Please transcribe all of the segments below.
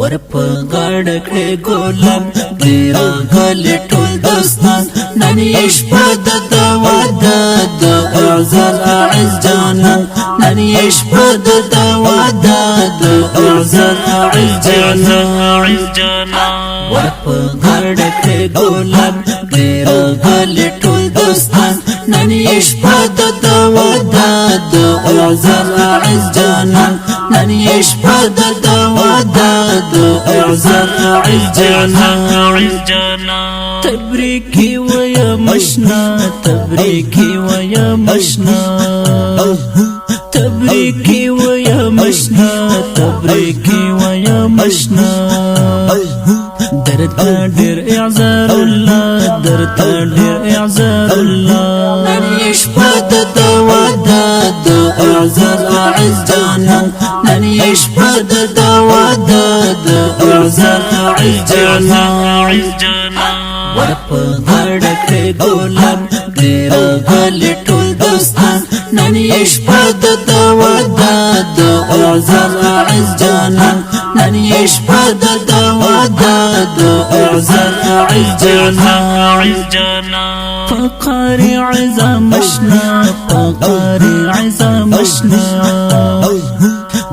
ورپ غاړه کړې ګلاب ډیر غلې ټول دوستان نن یې شپه د واده د اعزل اعز جانان نن یې شپه د واده د اعزل اعز جانان ورپ غاړه کړې ګلاب ډیر غلې ټول دوستان نن یې شپه د واده د اعزل اعز جانان نن یې شپه د واده د اعزل اعز جانان تبریکی ویا مشنا تبریکی ویا مشنا تبریکی ویا مشنا تبریکی ویا مشنا درتا ډیر اعذار الله درتا ډیر اعذار الله نن یې شپه د واده د اعزل اعز جانان نن یې شپه د واده د اعزل اعز جانان ورپ غاړه کړې ګلاب ډیر غلې ټول دوستان نن یې شپه د واده د اعزل اعز جانان نن یې شپه د واده د اعزل اعز جانان فقار عظام مشنا فقار عظام مشنا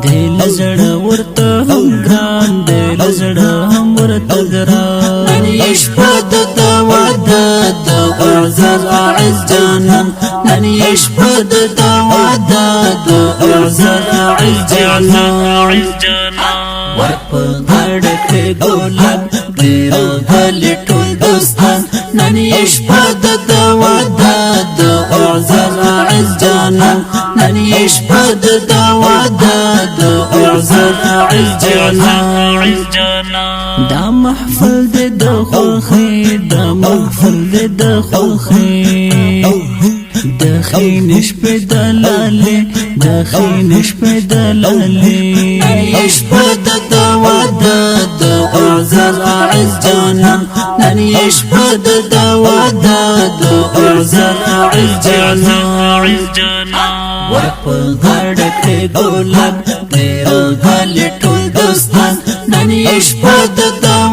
دل زړه ورته هم ګران دل زړه هم ورته ګران نن یې شپه د واده د اعزل اعز جانان نن یې شپه د واده د اعزل اعز جانان ورپ غاړه کړې ګلاب ډیر غلې ټول دوستان نن یې شپه د واده د اعزل اعز جانان نن یې شپه د واده د اعزل اعز جانان دا محفل د خوخي دا محفل د خوخي د خینش په دلاله د خینش په دلاله نن شپه د واده د اعزل اعز جانان نن شپه د واده د اعزل اعز جانان ورپ غاړه کړې ګلاب ډیر غلې ټول دوستان نن شپه د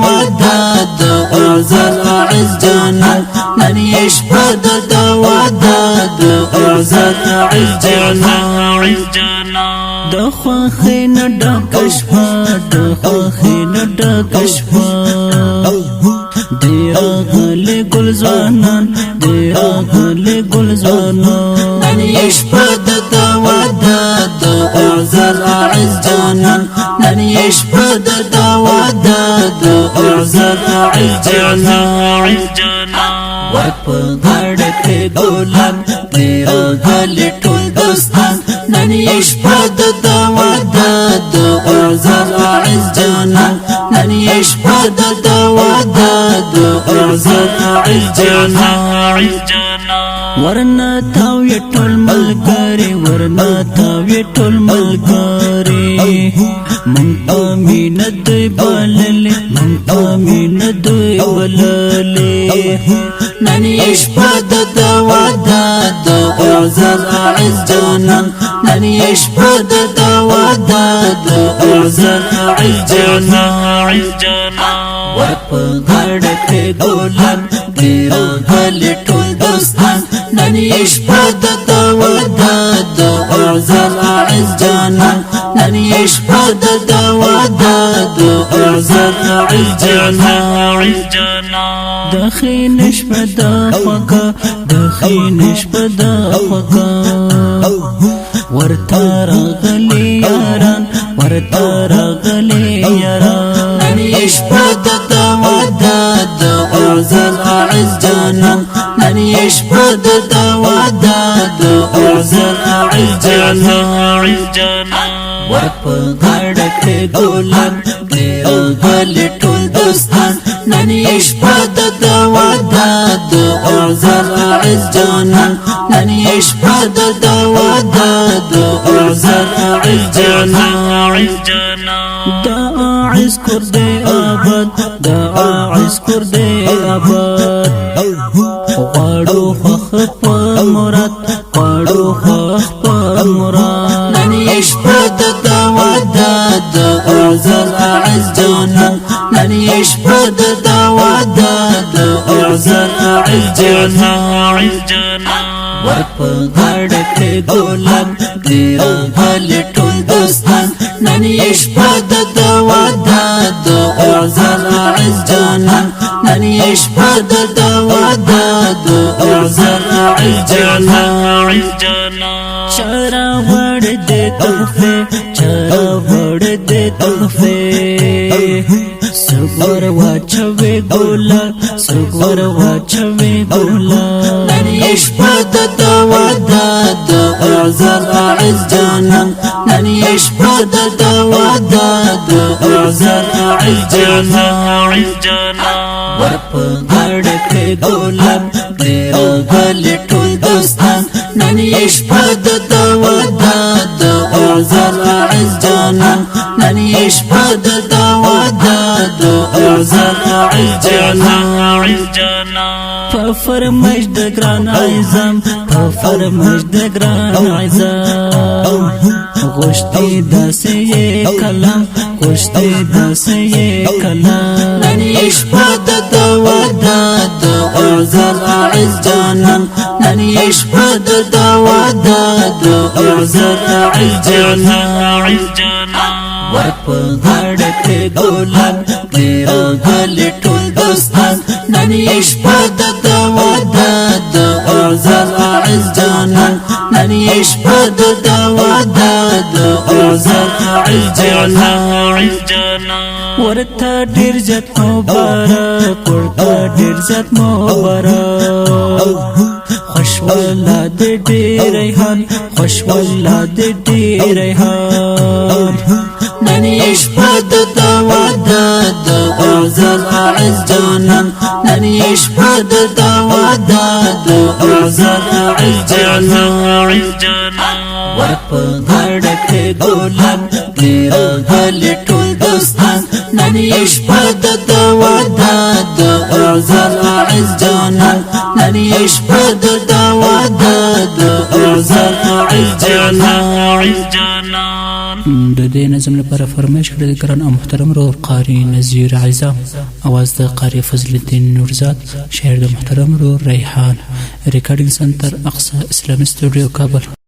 واده د اعزل اعز جانان نن شپه د واده د اعزل اعز جانان د خوخي نه ډکشپا د خوخي نه ډکشپا ډیر غلې ګل ځوانان ډیر غلې ګل ځوانان نن شپه د واده د اعزل اعز جانان نن شپه د واده د اعزل اعز جانان ورپ غاړه کړې ګلاب ډیر غلې ټول دوستان نن شپه د واده د اعزل اعز جانان نن شپه د واده د اعزل اعز جانان ورنا تاو ټول ملګری ورنا تاو ټول ملګری من امین دوی بللې من امین دوی بللې نن شپه د واده د اعزل اعز جانان نن شپه د واده د اعزل اعز جانان ورپ غاړه کړې ګلاب ډیر غلې ټول دوستان نن شپه د واده د اعزل اعز جانان نن شپه د واده د اعزل اعز جانان د خینش په د خوګه د خینش په د خوګه ورته راغلي یاران ورته راغلي یاران نن شپه د واده د اعزل اعز جانان نن شپه د واده د اعزل اعز جانان ورپ غاړه کړې ګلاب ډیر غلې ټول دوستان نن شپه د واده د اعزل اعز جانان نن شپه د واده د اعزل اعز جانان دا اعز کور دې آباد دا اعز کور دې آباد غواړو خخ په مراد غواړو خخ په مراد نن شپه د واده د اعزل اعز جانان نن يشبد دوادا اعزل اعز جانان ورپغړ کې ګلاب ډیر غلي ټول دوستان نن يشبد دوادا اعزل اعز جانان نن يشبد دوادا اعزل اعز جانان چرا وړ دې تحفه چرا وړ دې تحفه سګور واچوي ګولا سګور واچوي ګولا نن يشبد دوادا اعزل اعز جانان نن يشبد دوادا اعزل اعز جانان ورپغړ کې ګلاب ډیر غلي ټول دوستان نن يشبد دوادا اعزل اعز جانان نن يشبد دوادا اعزل اعز جانان فرمش د ګران اعظم فرمش د ګران اعظم غشتي داسې کلام غشتي داسې کلام نن يشبد دوادا اعزل اعز جانان نن يشبد دوادا اعزل اعز جانان ورپغړ کې ګلاب ډیر غلي ټول دوستان نن يشبد دوادا اعزل اعز جانان نن يشبد دوادا اعزل اعز جانان ورته ډیر زت مبارک ورته ډیر زت مبارک خوش ولاد ډیر ریحان خوش ولاد ډیر ریحان نن يشبد دوادا اعزل اعز جانان نن يشبد دوادا اعزل اعز جانان ورپغړ کې ګلاب ډیر غلي ټول دوستان نن يشبد دوادا اعزل اعز جانان نن يشبد دوادا اعزل اعز جانان د دې نظم لپاره فرمایش کړی د ګران او محترم رور قاری نذیر عزام اواز د قاری فضل الدین نورزاد شعر د محترم رور ریحان ریکارډینګ سنټر اقصی اسلامي سټوډیو کابل